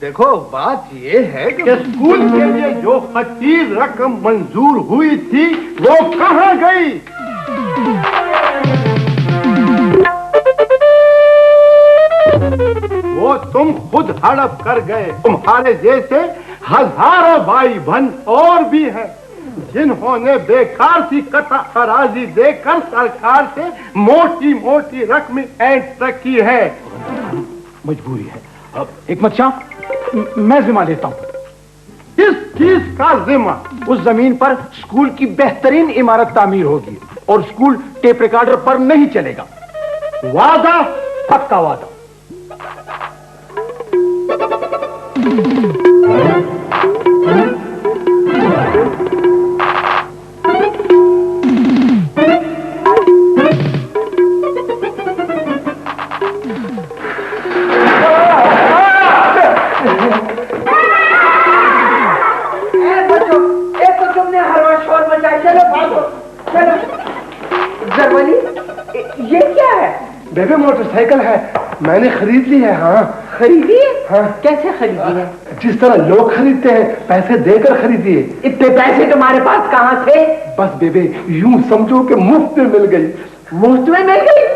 देखो बात ये है कि स्कूल के लिए जो फटीर रकम मंजूर हुई थी वो कहाँ गई? वो तुम खुद हड़प कर गए। तुम्हारे जैसे हजारों भाई बहन और भी हैं जिन्होंने बेकार सी कतराजी देकर सरकार से मोटी मोटी रकम ऐंठ रखी है। मजबूरी है। अब हिकमत शाह, मैं जिम्मा लेता हूँ। किस चीज का जिम्मा? उस जमीन पर स्कूल की बेहतरीन इमारत तामीर होगी और स्कूल टेप रिकॉर्डर पर नहीं चलेगा। वादा? पक्का वादा। बेबे मोटरसाइकिल है, मैंने खरीद ली है। हाँ खरीदी है? हाँ। कैसे खरीदी है? जिस तरह लोग खरीदते हैं, पैसे देकर खरीदी है। इतने पैसे तुम्हारे पास कहाँ थे? बस बेबे यूं समझो कि मुफ्त में मिल गई। मुफ्त में मिल गई?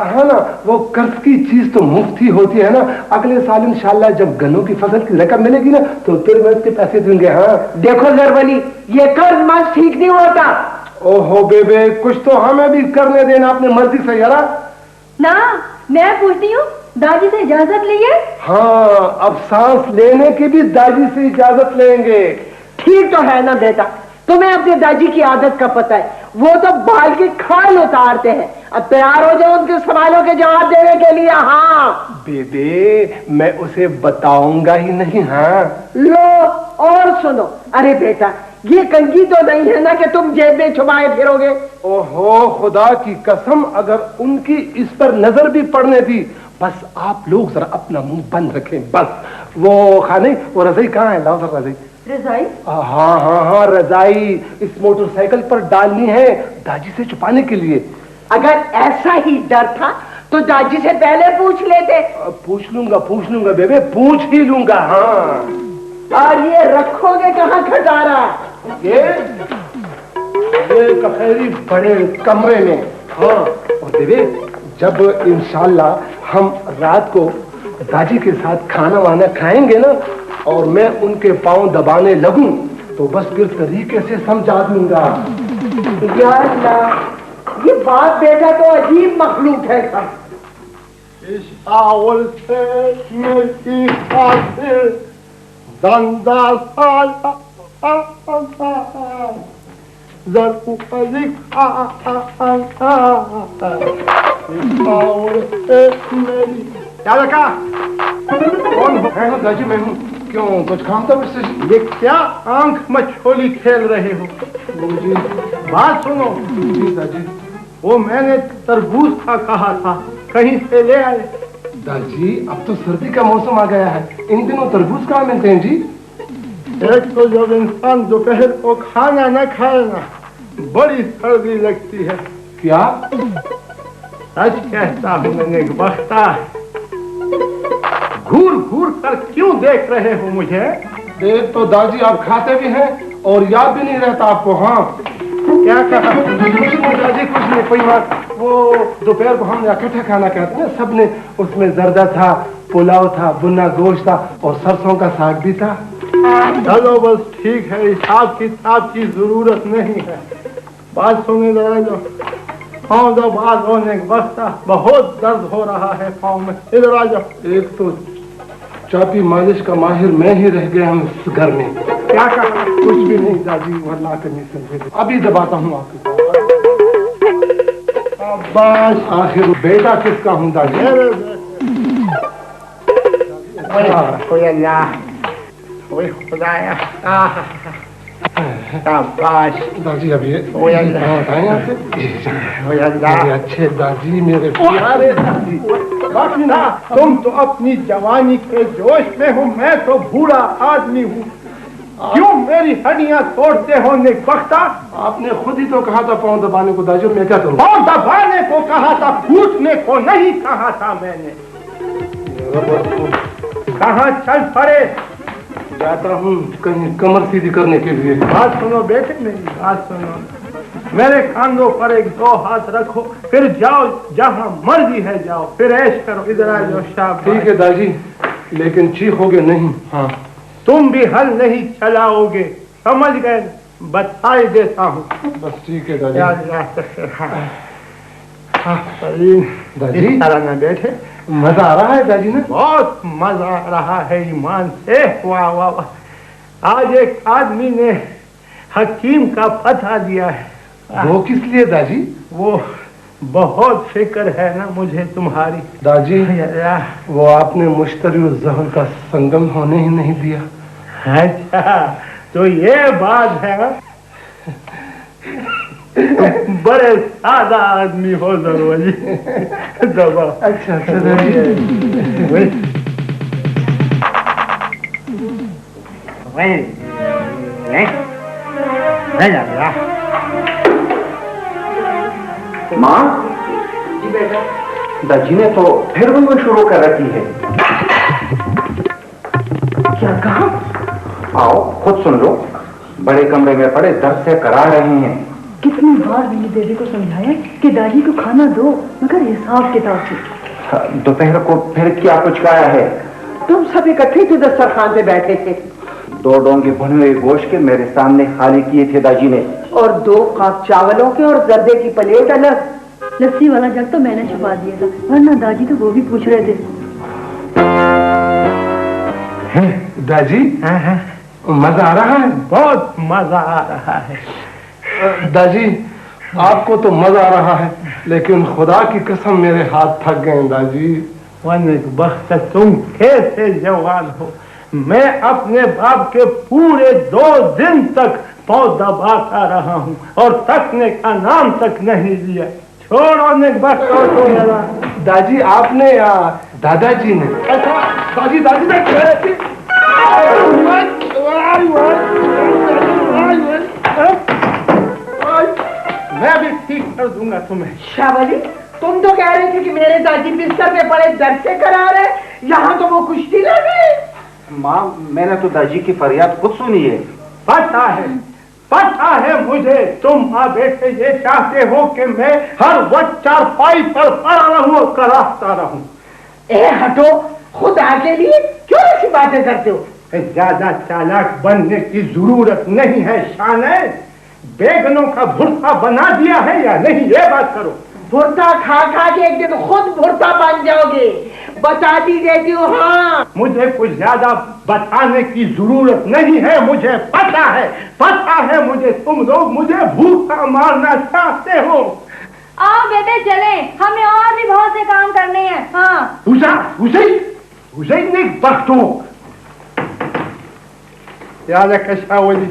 हाँ ना, वो कर्ज की चीज तो मुफ्त ही होती है ना। अगले साल इंशाल्लाह जब गन्नों की फसल की रकम मिलेगी ना तो फिर मैं उसके पैसे दूंगे। हाँ देखो जरवली, ये कर्ज मास ठीक नहीं होता। ओहो बेबे, कुछ तो हमें भी करने देना अपनी मर्जी से यारा। ना, मैं पूछती हूँ, दादी से इजाजत लिए? हाँ, अब सांस लेने की भी दादी से इजाजत लेंगे। ठीक तो है ना बेटा, तुम्हें अपने दादी की आदत का पता है, वो तो बाल की खाल उतारते हैं। अब तैयार हो जाओ उनके सवालों के जवाब देने के लिए। हाँ बेबे, मैं उसे बताऊंगा ही नहीं। हाँ लो और सुनो, अरे बेटा ये कंघी तो नहीं है ना कि तुम जेब में छुपाए फिरोगे? ओहो खुदा की कसम, अगर उनकी इस पर नजर भी पड़ने दी, बस आप लोग जरा अपना मुंह बंद रखें बस। वो खाने, वो रजाई कहाँ है? लाओ सर रजाई। रजाई? हाँ हाँ हाँ, रजाई इस मोटरसाइकिल पर डालनी है दादी से छुपाने के लिए। अगर ऐसा ही डर था तो दादी से पहले पूछ लेते। पूछ लूंगा बेबे, पूछ ही लूंगा। हाँ, और ये रखोगे कहाँ खटारा? ये कफेरी बड़े कमरे में। हाँ, और बेबे जब इंशाल्लाह हम रात को दादी के साथ खाना वाना खाएंगे ना और मैं उनके पांव दबाने लगूं तो बस फिर तरीके से समझा दूंगा। यार अल्लाह, ये बात बेटा तो अजीब मखलूक है सब। इस आवल से मेरी खातिर दंदा साला क्या लगा? कौन हो? दादी मैं हूँ। क्यों, कुछ काम था मुझसे? ये क्या आंख मछोली खेल रहे हो? जी बात सुनो। जी दादी। वो मैंने तरबूज का कहा था, कहीं से ले आए? दादी अब तो सर्दी का मौसम आ गया है, इन दिनों तरबूज कहाँ मिलते हैं जी? एक तो जब इंसान दोपहर को खाना न खाए ना, बड़ी सर्दी लगती है। क्या? सच कहता हूँ मैंने बख्ता। घूर घूर कर क्यों देख रहे हो मुझे? देख तो दादी आप खाते भी हैं और याद भी नहीं रहता आपको। हाँ क्या कहा? दादी कुछ नहीं, कोई बात। वो दोपहर को हम इकट्ठा खाना खाते हैं सबने, उसमें जर्दा था, पुलाव था, भुना गोश्त था और सरसों का साग भी था। चलो बस ठीक है, हिसाब किताब की जरूरत नहीं है। बात सुने जरा, जो पाँव जब बात होने के वक्त बहुत दर्द हो रहा है पाँव में। इधर आ जाओ। एक तो चापी मालिश का माहिर मैं ही रह गया हूँ इस घर में। क्या कहा? कुछ भी नहीं दादी, वरना करनी समझे। अभी दबाता हूँ आपके बस। आखिर बेटा किसका हूँ दादी? खुदाया दादी, अब ये बताएं आपसे। अच्छे दादी, मेरे प्यारे दादी। बाकी ना, तुम तो अपनी जवानी के जोश में हो, मैं तो बूढ़ा आदमी हूँ। क्यों मेरी हड्डियां तोड़ते हो निकबख्ता? आपने खुद ही तो कहा था पाँव दबाने को दाजू, मैं क्या करूं? पाँव दबाने को कहा था, फूटने को नहीं कहा था मैंने। कहाँ चल पड़े? जाता हूँ कहीं कमर सीधी करने के लिए। बात सुनो बेटे, मेरी बात सुनो। मेरे कांधों पर एक दो हाथ रखो, फिर जाओ जहाँ मर्जी है जाओ, फिर ऐश करो। इधर आ जाओ। शाबाश। ठीक है दादी, लेकिन चीखोगे नहीं। हाँ, तुम भी हल नहीं चलाओगे, समझ गए? बधाई देता हूँ। बस ठीक है दादी। दादी इस तरह न बैठे। मजा आ रहा है दादी ने? बहुत मजा आ रहा है ईमान से। वाह वाह वाह। आज एक आदमी ने हकीम का पता दिया है। वो किस लिए दादी? वो बहुत फिक्र है ना मुझे तुम्हारी। दादी वो आपने मुश्तरी और जहर का संगम होने ही नहीं दिया। अच्छा, तो ये बात है। बड़े सादा आदमी हो जरूर जी। दबा। अच्छा माँ जी बेटा, दादी ने तो फिर वो शुरू कर रखी है। क्या कहा? आओ खुद सुन लो। बड़े कमरे में पड़े दर्द से करा रहे हैं। कितनी बार मैंने बेबी को समझाया कि दादी को खाना दो, मगर हिसाब किताब से। दोपहर को फिर क्या कुछ खाया है? तुम सब इकट्ठे तो दस्तरखान पे बैठे थे। 2 डोंगे भुने हुए गोश्त के मेरे सामने खाली किए थे दादी ने, और 2 कप चावलों के और जर्दे की प्लेट अलग। लस्सी वाला जग तो मैंने छुपा दिया था, वरना दादी तो वो भी पूछ रहे थे। दादी मजा आ रहा है? बहुत मजा आ रहा है। दादी आपको तो मजा आ रहा है, लेकिन खुदा की कसम मेरे हाथ थक गए दादी। वक्त तुम कैसे जवान हो? मैं अपने बाप के पूरे 2 दिन तक पाँव दबाता रहा हूँ और तकने का नाम तक नहीं लिया। छोड़ो निकबख्त तो दादी आपने दादाजी ने। अच्छा दादी दादी ने कह रही थी। मैं भी ठीक कर दूंगा तुम्हें। शाबाली, तुम तो कह रहे थे कि मेरे दादी बिस्तर पे पड़े दर्द से करा रहे, यहाँ तो वो कुश्ती लगे। माँ मैंने तो दादी की फरियाद खुद सुनी है। पता है मुझे, तुम माँ बेटे ये चाहते हो कि मैं हर वक्त चारपाई पर पड़ा रहूं और कराहता रहूं। ए हटो, खुदा के लिए क्यों ऐसी बातें करते हो? ज्यादा चालाक बनने की जरूरत नहीं है शाने। बेगनों का भुर्ता बना दिया है या नहीं, ये बात करो। भुर्ता खा खा के एक दिन खुद भुर्ता बन जाओगे, बताती देती हूँ। हाँ, मुझे कुछ ज्यादा बताने की जरूरत नहीं है, मुझे पता है मुझे तुम लोग मुझे भूखा मारना चाहते हो। आओ बेटे चले, हमें और भी बहुत से काम करने हैं। हाँ उसे निकबख्तों याद है कशावली।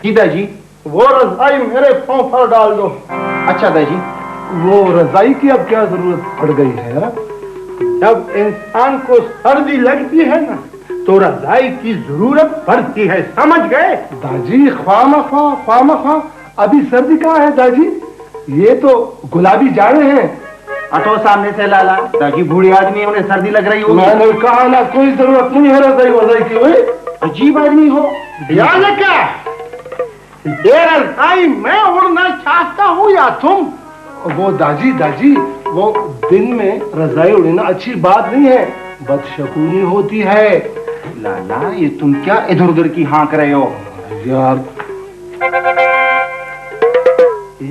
जी दादी। वो रजाई मेरे पांव पर डाल दो। अच्छा दादी। वो रजाई की अब क्या जरूरत पड़ गई है? जब इंसान को सर्दी लगती है ना, तो रजाई की जरूरत पड़ती है, समझ गए? दादी ख्वामखा अभी सर्दी कहाँ है दादी? ये तो गुलाबी जाड़े हैं। हटो सामने से लाला, दादी बूढ़ी आदमी, उन्हें सर्दी लग रही होगी। मैंने कहा ना कोई जरूरत नहीं है रजाई की। हुई अजीब आदमी हो। याद है क्या? ये रजाई मैं उड़ना चाहता हूँ या तुम? वो दादी वो दिन में रजाई उड़ना अच्छी बात नहीं है, बदशगुनी होती है। लाला ये तुम क्या इधर उधर की हाँक रहे हो? यार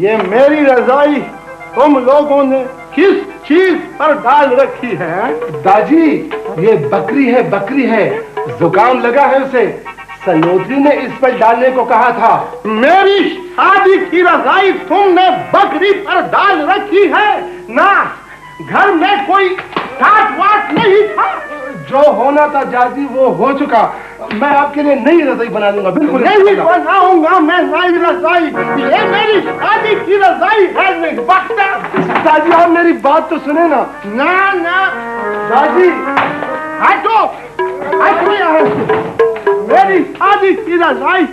ये मेरी रजाई तुम लोगों ने किस चीज पर डाल रखी है? दादी ये बकरी है, जुकाम लगा है उसे, सलोत्री ने इस पर डालने को कहा था। मेरी शादी की रजाई तुमने बकरी पर डाल रखी है ना? घर में कोई काट वाट नहीं था। जो होना था दादी वो हो चुका। मैं आपके लिए नई रजाई बना दूंगा। बिल्कुल नहीं बनाऊंगा मैं नई रजाई। ये मेरी शादी की रजाई है। दादी आप मेरी बात तो सुने ना। ना दादी हटो यहाँ से। मेरी शादी की रजाई